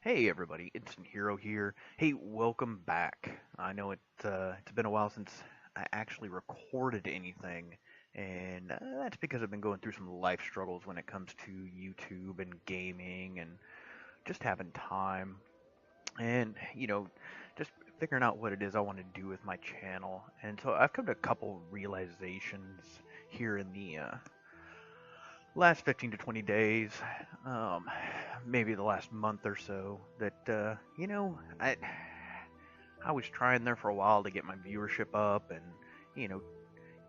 Hey everybody, Instant Hero here. Hey, welcome back. I know it's been a while since I actually recorded anything, and that's because I've been going through some life struggles when it comes to YouTube and gaming and just having time and just figuring out what it is I want to do with my channel. And so I've come to a couple realizations here in the last 15 to 20 days, um, maybe the last month or so, that I was trying there for a while to get my viewership up and you know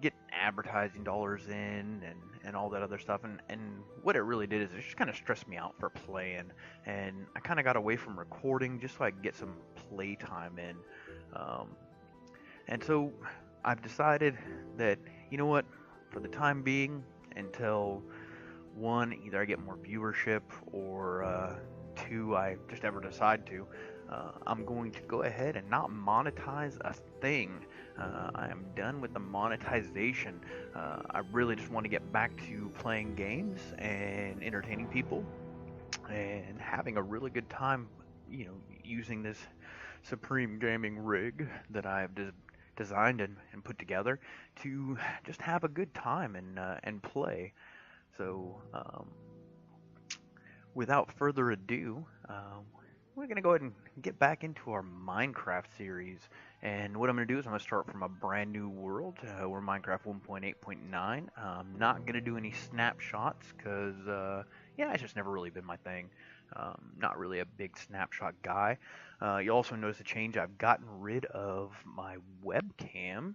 get advertising dollars in and all that other stuff, and what it really did is it just kind of stressed me out for playing, and I kind of got away from recording just so I could get some play time in. um, and so I've decided that, you know what, for the time being, until one, either I get more viewership, or two, I just ever decide to, I'm going to go ahead and not monetize a thing. I am done with the monetization. I really just want to get back to playing games and entertaining people and having a really good time, using this supreme gaming rig that I've designed and put together to just have a good time and play. So, without further ado, we're going to go ahead and get back into our Minecraft series. And what I'm going to do is I'm going to start from a brand new world. We're Minecraft 1.8.9. I'm not going to do any snapshots because, yeah, it's just never really been my thing. Not really a big snapshot guy. You also notice a change. I've gotten rid of my webcam.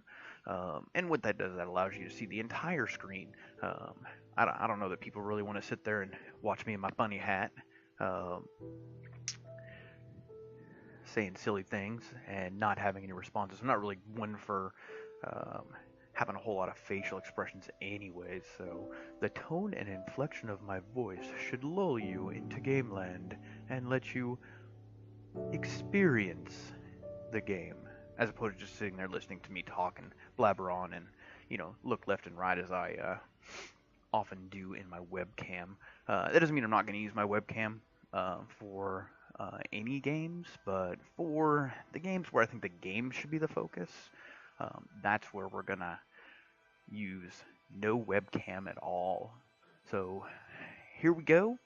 And what that does, that allows you to see the entire screen. Um, I don't know that people really want to sit there and watch me in my funny hat, um, saying silly things and not having any responses. I'm not really one for um, having a whole lot of facial expressions anyways, so the tone and inflection of my voice should lull you into gameland and let you experience the game, as opposed to just sitting there listening to me talk and blabber on and, look left and right as I often do in my webcam. That doesn't mean I'm not going to use my webcam for any games, but for the games where I think the game should be the focus, that's where we're going to use no webcam at all. So here we go.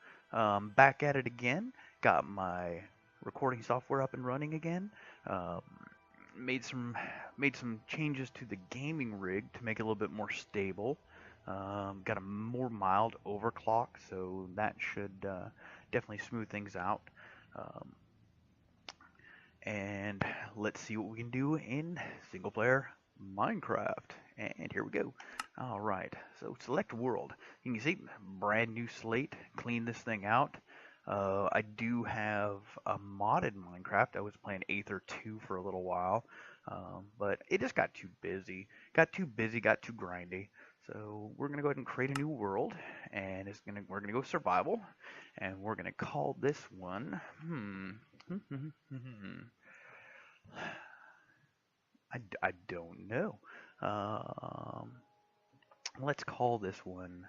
Back at it again. Got my recording software up and running again. Um, made some changes to the gaming rig to make it a little bit more stable. Got a more mild overclock, so that should definitely smooth things out. Um, and let's see what we can do in single player Minecraft. And here we go. All right, so select world. You can see brand new slate. Clean this thing out. I do have a modded Minecraft. I was playing Aether 2 for a little while, but it just got too busy. Got too grindy. So we're gonna go ahead and create a new world, and we're gonna go survival, and we're gonna call this one. I don't know. Um, let's call this one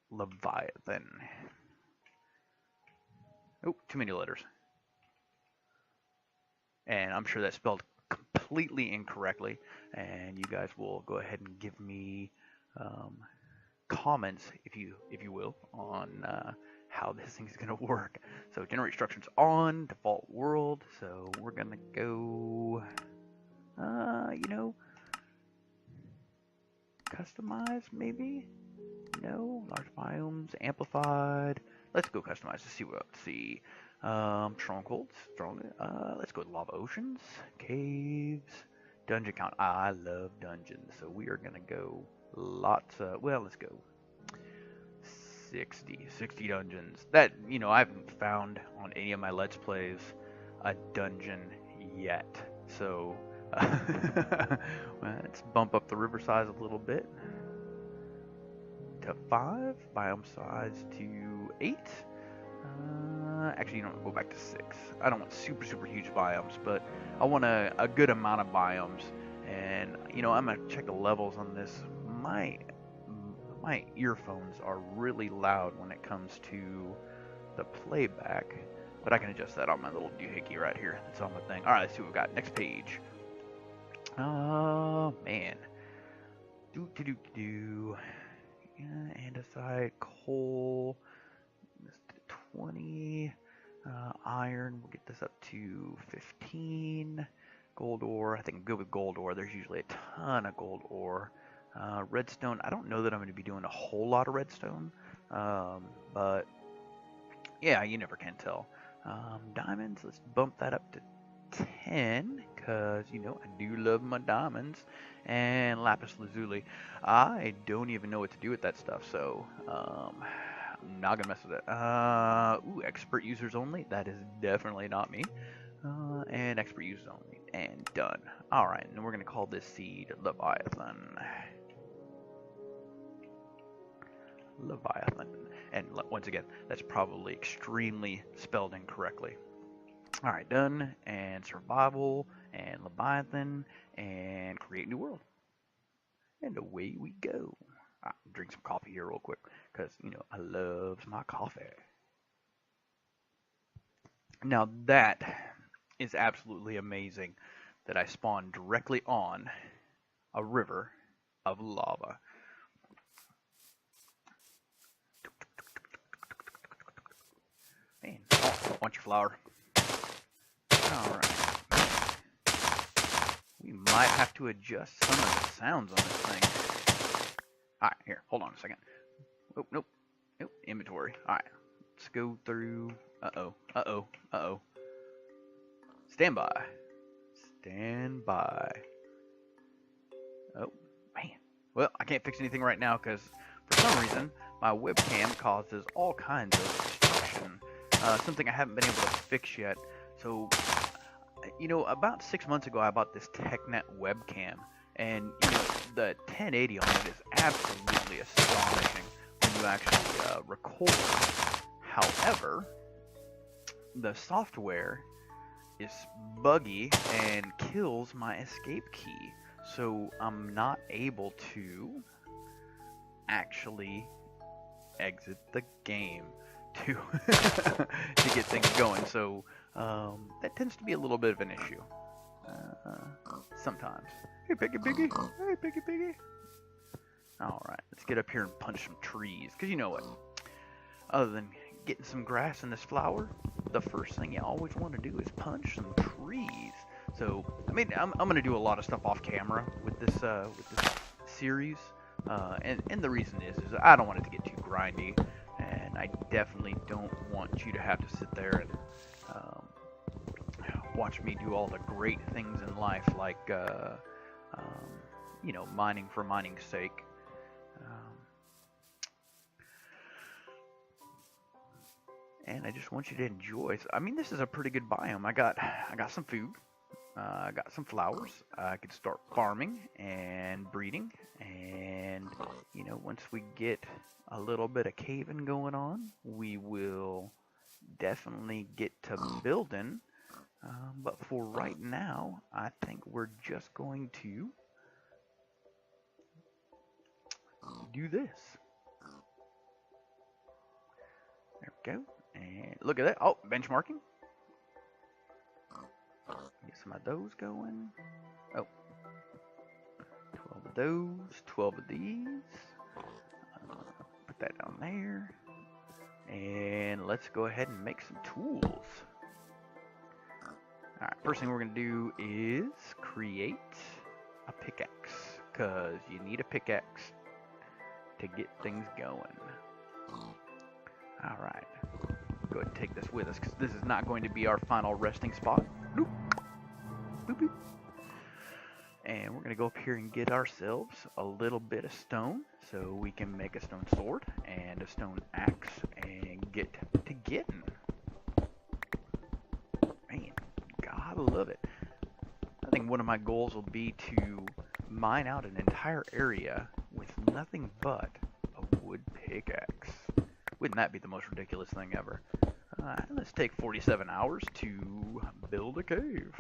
Leviathan. Oh, too many letters. And I'm sure that's spelled completely incorrectly. And you guys will go ahead and give me comments, if you will, on how this thing's gonna work. So generate instructions on default world. So we're gonna go, customize maybe. No, large biomes, amplified. Let's go customize to see what. Let's see. Strongholds, let's go with lava oceans, caves, dungeon count. I love dungeons, so we are gonna go lots of. Well, let's go 60 dungeons. That, I haven't found on any of my Let's Plays a dungeon yet. So let's bump up the river size a little bit to 5, biome size to 8. Actually, go back to 6. I don't want super huge biomes, but I want a good amount of biomes. And I'm gonna check the levels on this. My earphones are really loud when it comes to the playback. But I can adjust that on my little doohickey right here. That's on my thing. Alright, let's see what we've got. Next page. Oh, man. Do. Andesite, coal. 20. Iron, we'll get this up to 15. Gold ore, I think I'm good with gold ore. There's usually a ton of gold ore. Redstone, I don't know that I'm going to be doing a whole lot of redstone. But yeah, you never can tell. Diamonds, let's bump that up to 10, because, you know, I do love my diamonds. And lapis lazuli. I don't even know what to do with that stuff, so I'm not gonna mess with it. Ooh, expert users only. That is definitely not me. And expert users only. And done. Alright, and we're gonna call this seed Leviathan. Leviathan. And once again, that's probably extremely spelled incorrectly. Alright, done. And survival. And Leviathan. And create new world. And away we go. I'll drink some coffee here real quick, because, you know, I love my coffee. Now that is absolutely amazing, that I spawned directly on a river of lava. Man, want your flower. Alright. We might have to adjust some of the sounds on this thing. Alright, here, hold on a second. Oh, nope. Nope, inventory. Alright, let's go through. Uh-oh. Stand by. Stand by. Oh, man. Well, I can't fix anything right now because, for some reason, my webcam causes all kinds of destruction. Something I haven't been able to fix yet. So, you know, about 6 months ago, I bought this TechNet webcam, and you know, the 1080 on it is absolutely astonishing when you actually record. However, the software is buggy and kills my escape key, so I'm not able to actually exit the game to to get things going. So that tends to be a little bit of an issue sometimes. Hey, Piggy Piggy. Hey, Piggy Piggy. Alright, let's get up here and punch some trees. Because you know what? Other than getting some grass and this flower, the first thing you always want to do is punch some trees. So, I mean, I'm going to do a lot of stuff off camera with this series. And the reason is I don't want it to get too grindy. And I definitely don't want you to have to sit there and watch me do all the great things in life, like, you know, mining for mining's sake. And I just want you to enjoy. I mean, this is a pretty good biome. I got some food. I got some flowers. I could start farming and breeding. And, you know, once we get a little bit of caving going on, we will definitely get to building. But for right now, I think we're just going to do this. There we go. And look at that. Oh, benchmarking. Get some of those going. Oh. 12 of those. 12 of these. Put that down there. And let's go ahead and make some tools. Alright, first thing we're going to do is create a pickaxe. Because you need a pickaxe to get things going. Alright. Go ahead and take this with us, because this is not going to be our final resting spot. Boop. Boop, boop. And we're going to go up here and get ourselves a little bit of stone, so we can make a stone sword and a stone axe and get to getting. Man, God, I love it. I think one of my goals will be to mine out an entire area with nothing but a wood pickaxe. Wouldn't that be the most ridiculous thing ever? Let's take 47 hours to build a cave.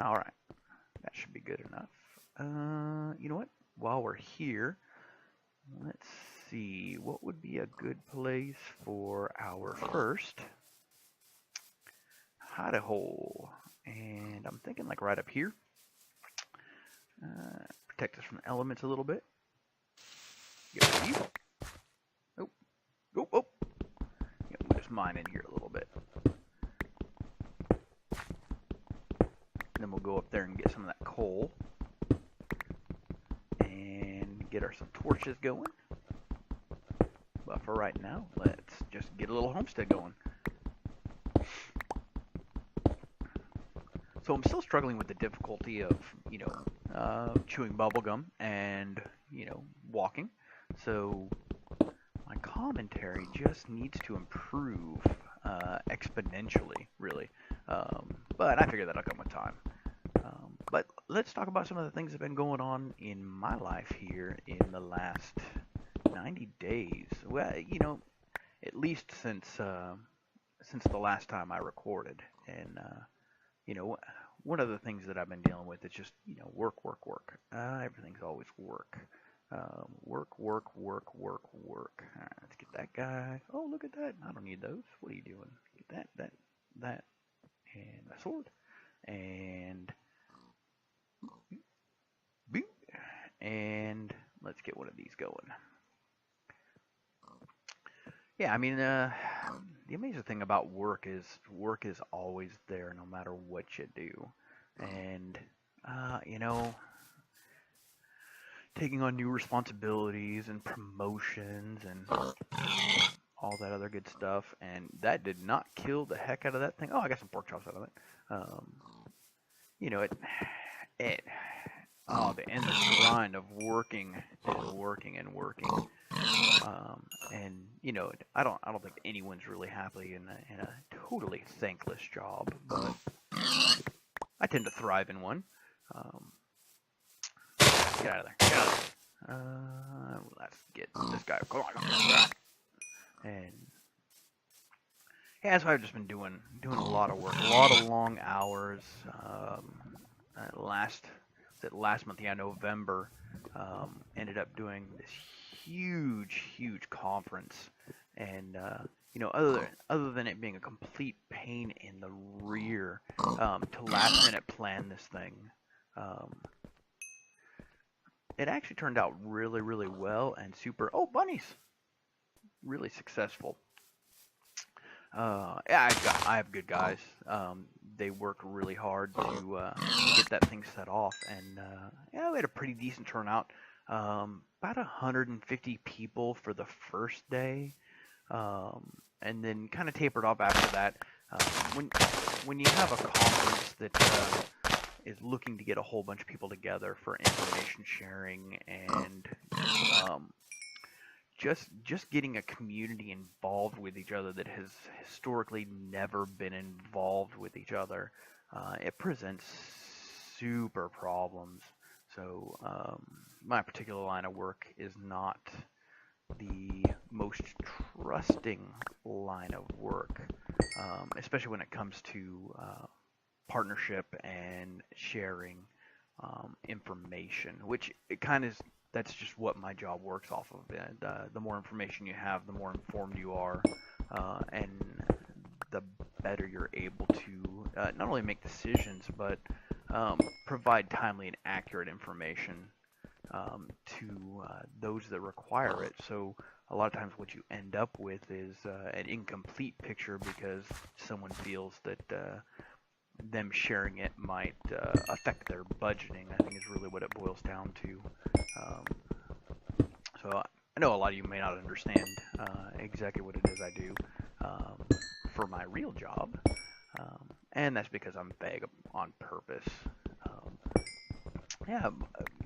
Alright, that should be good enough. You know what? While we're here, let's see, what would be a good place for our first hide hole? And I'm thinking like right up here. Protect us from elements a little bit. Get rid of you. Oh, oh, oh. Yeah, we'll just mine in here a little bit. Then we'll go up there and get some of that coal. And get some torches going. But for right now, let's just get a little homestead going. So I'm still struggling with the difficulty of, chewing bubblegum and, walking. So my commentary just needs to improve exponentially, really. But I figure that'll come with time. But let's talk about some of the things that have been going on in my life here in the last 90 days. Well, at least since the last time I recorded. And one of the things that I've been dealing with is just, work. Everything's always work. Work. All right, let's get that guy. Oh, look at that. I don't need those. What are you doing? Get that, and a sword. And boop. And let's get one of these going. Yeah, I mean, the amazing thing about work is always there no matter what you do. And, taking on new responsibilities and promotions and all that other good stuff. And that did not kill the heck out of that thing. Oh, I got some pork chops out of it. The endless grind of working and working. I don't think anyone's really happy in a totally thankless job, but I tend to thrive in one. Get out of there. Let's get this guy. Come on. And yeah, so I've just been doing a lot of work, a lot of long hours. Last month, November, ended up doing this huge conference, and other than it being a complete pain in the rear to last minute plan this thing, it actually turned out really well and super. Oh, bunnies! Really successful. I have good guys. They worked really hard to get that thing set off, and we had a pretty decent turnout. About 150 people for the first day, and then kind of tapered off after that. When you have a conference that is looking to get a whole bunch of people together for information sharing and just getting a community involved with each other that has historically never been involved with each other, it presents super problems. So my particular line of work is not the most trusting line of work, especially when it comes to partnership and sharing information, which it kind of that's just what my job works off of. The more information you have, the more informed you are, and the better you're able to not only make decisions, but provide timely and accurate information to those that require it. So a lot of times what you end up with is an incomplete picture because someone feels that them sharing it might affect their budgeting, I think is really what it boils down to. So I know a lot of you may not understand exactly what it is I do for my real job, and that's because I'm vague on purpose.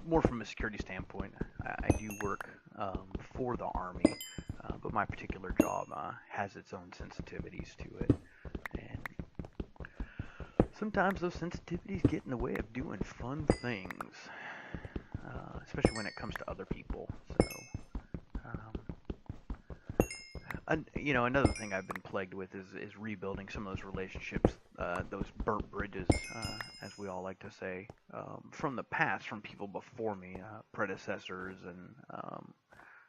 More from a security standpoint, I do work for the Army, but my particular job has its own sensitivities to it. Sometimes those sensitivities get in the way of doing fun things, especially when it comes to other people. So, another thing I've been plagued with is rebuilding some of those relationships, those burnt bridges, as we all like to say, from the past, from people before me, predecessors, and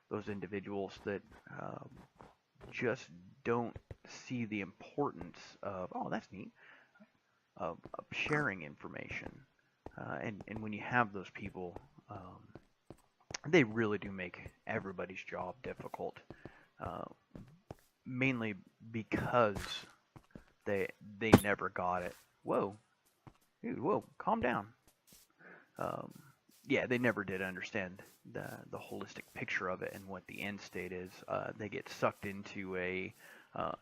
those individuals that just don't see the importance of, oh, that's neat, of sharing information. And when you have those people, they really do make everybody's job difficult, uh, mainly because they never got it. Whoa, dude, whoa, calm down. Um, yeah, they never did understand the holistic picture of it and what the end state is. They get sucked into a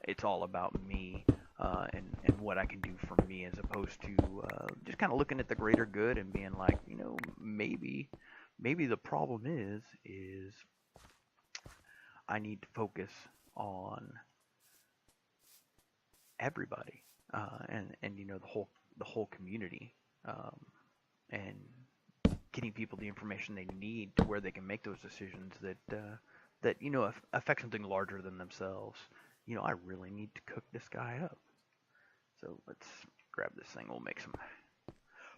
it's all about me, and what I can do for me, as opposed to just kind of looking at the greater good and being like, maybe the problem is I need to focus on everybody, and the whole community, and getting people the information they need to where they can make those decisions that affect something larger than themselves. I really need to cook this guy up. So let's grab this thing. We'll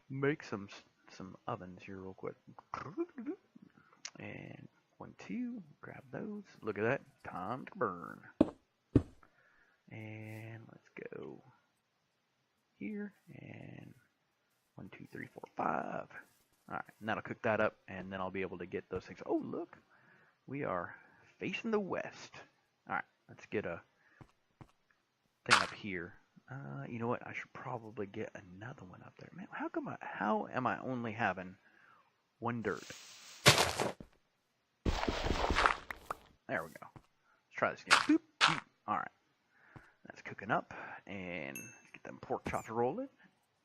make some ovens here real quick. And 1, 2, grab those. Look at that. Time to burn. And let's go here. And 1, 2, 3, 4, 5. All right, and that'll cook that up, and then I'll be able to get those things. Oh, look, we are facing the west. All right, let's get a thing up here. You know what? I should probably get another one up there. Man, how am I only having one dirt? There we go. Let's try this again. Boop, boop. All right, that's cooking up, and let's get them pork chops rolling.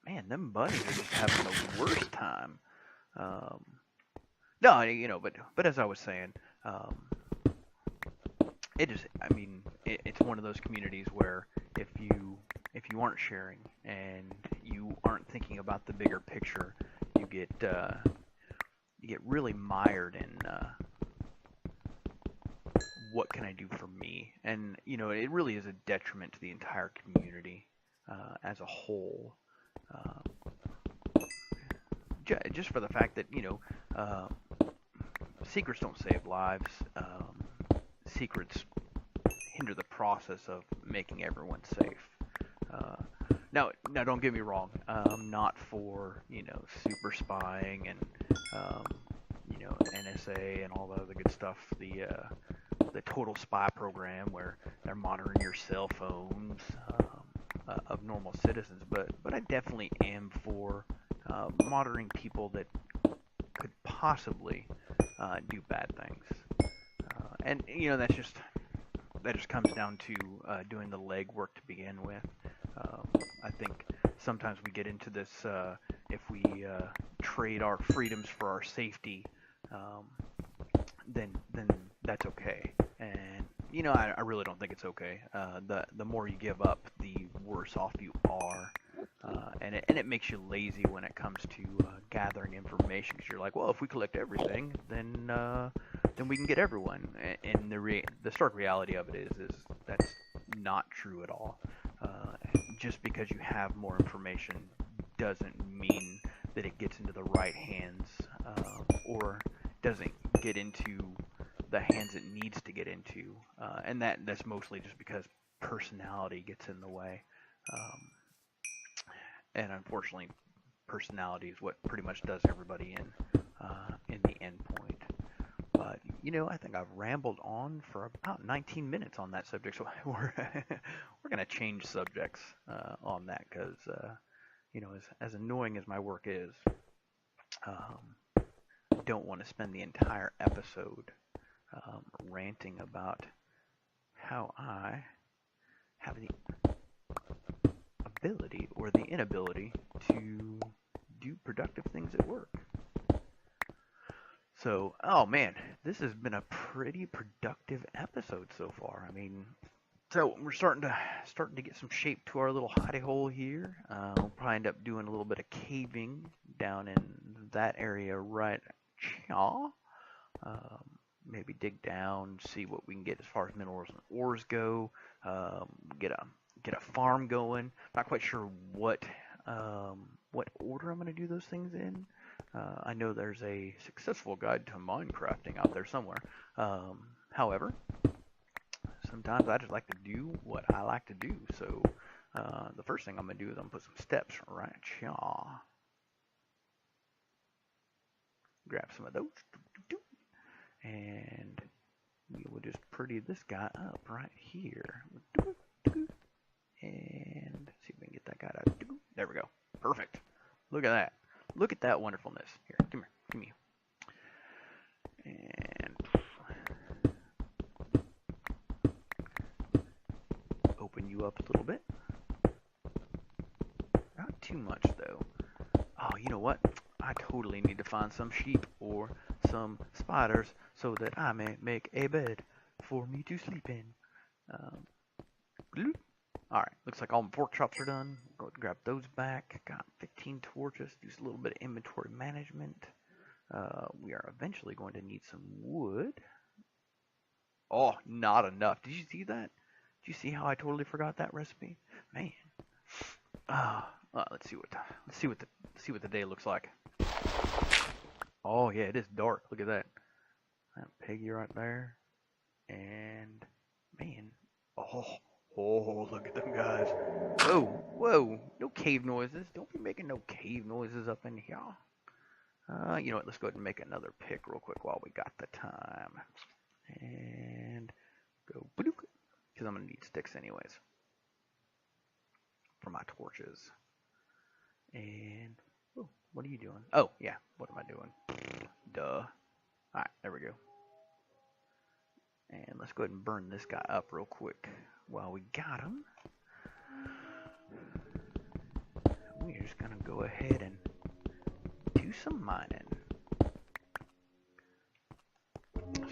Man, them bunnies are just having the worst time. No, but as I was saying, it's one of those communities where if you aren't sharing and you aren't thinking about the bigger picture, you get really mired in what can I do for me, and it really is a detriment to the entire community as a whole. Just for the fact that secrets don't save lives. Secrets hinder the process of making everyone safe. Now, don't get me wrong. I'm not for super spying and NSA and all the other good stuff. The total spy program where they're monitoring your cell phones of normal citizens, but I definitely am for monitoring people that could possibly do bad things. And that just comes down to doing the legwork to begin with. I think sometimes we get into this if we trade our freedoms for our safety, then that's okay. And I really don't think it's okay. The more you give up, the worse off you are. And it makes you lazy when it comes to gathering information, because you're like, well, if we collect everything, then we can get everyone. And the stark reality of it is that's not true at all. Just because you have more information doesn't mean that it gets into the right hands, or doesn't get into the hands it needs to get into. And that's mostly just because personality gets in the way. And unfortunately, personality is what pretty much does everybody in the end point. But I think I've rambled on for about 19 minutes on that subject, so we're gonna change subjects on that, because as annoying as my work is, I don't want to spend the entire episode ranting about how I have the ability or the inability to do productive things at work. So, oh man, this has been a pretty productive episode so far. I mean, so we're starting to get some shape to our little hidey hole here. We'll probably end up doing a little bit of caving down in that area right here. Maybe dig down, see what we can get as far as minerals and ores go. Get a farm going. Not quite sure what order I'm going to do those things in. I know there's a successful guide to Minecrafting out there somewhere. However, sometimes I just like to do what I like to do. So the first thing I'm going to do is I'm going to put some steps right here. Grab some of those. And we will just pretty this guy up right here. And see if we can get that guy out. There we go. Perfect. Look at that. Look at that wonderfulness. Here, come here. Give me. And open you up a little bit. Not too much, though. Oh, you know what? I totally need to find some sheep or some spiders so that I may make a bed for me to sleep in. Alright, looks like all my pork chops are done. Go ahead and grab those back. Got 15 torches. Do a little bit of inventory management. We are eventually going to need some wood. Oh, not enough. Did you see that? Did you see how I totally forgot that recipe? Man. Let's see what the day looks like. Oh yeah, it is dark. Look at that. That piggy right there. And man, oh, look at them guys. Whoa, no cave noises. Don't be making no cave noises up in here. You know what? Let's go ahead and make another pick real quick while we got the time. And go bloop, because I'm gonna need sticks anyways for my torches. And oh, what are you doing? Oh yeah, what am I doing? Duh. Alright, there we go. And let's go ahead and burn this guy up real quick while we got him. We're just gonna go ahead and do some mining.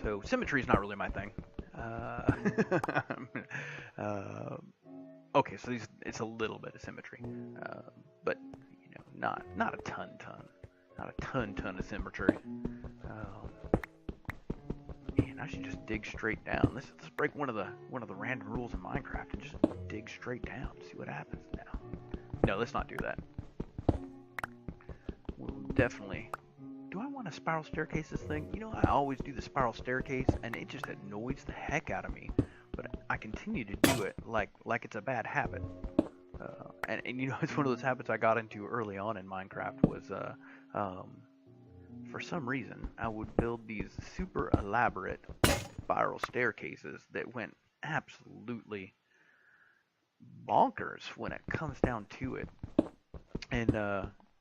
So symmetry is not really my thing. Okay, so it's a little bit of symmetry, but you know, not a ton, not a ton of symmetry. Man, I should just dig straight down. Let's break one of the random rules in Minecraft and just dig straight down. See what happens now. No, let's not do that. We'll definitely. Do I want to spiral staircase this thing? You know, I always do the spiral staircase, and it just annoys the heck out of me. But I continue to do it like it's a bad habit. And you know, it's one of those habits I got into early on in Minecraft was, for some reason, I would build these super elaborate spiral staircases that went absolutely bonkers when it comes down to it. And,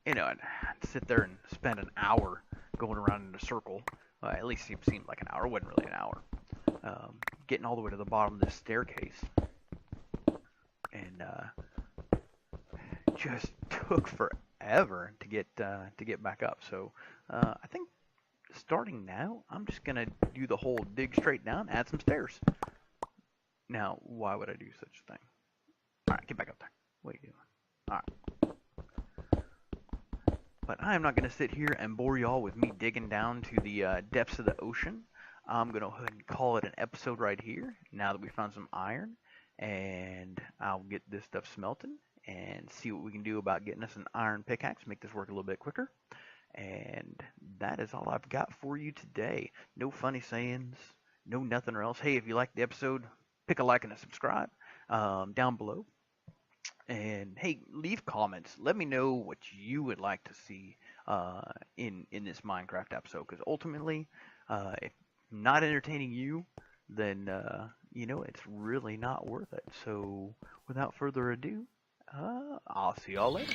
you know, I'd sit there and spend an hour going around in a circle. At least it seemed like an hour. It wasn't really an hour. Getting all the way to the bottom of this staircase. And just took forever to get back up. So I think starting now, I'm just going to do the whole dig straight down, add some stairs. Now, why would I do such a thing? Alright, get back up there. What are you doing? Alright. But I am not going to sit here and bore y'all with me digging down to the depths of the ocean. I'm going to go ahead and call it an episode right here, now that we found some iron. And I'll get this stuff smelting and see what we can do about getting us an iron pickaxe, make this work a little bit quicker. And that is all I've got for you today. No funny sayings, no nothing else. Hey, if you liked the episode, pick a like and a subscribe down below. And hey, leave comments. Let me know what you would like to see in this Minecraft episode. Because ultimately, if not entertaining you, then you know, it's really not worth it. So without further ado, I'll see y'all later.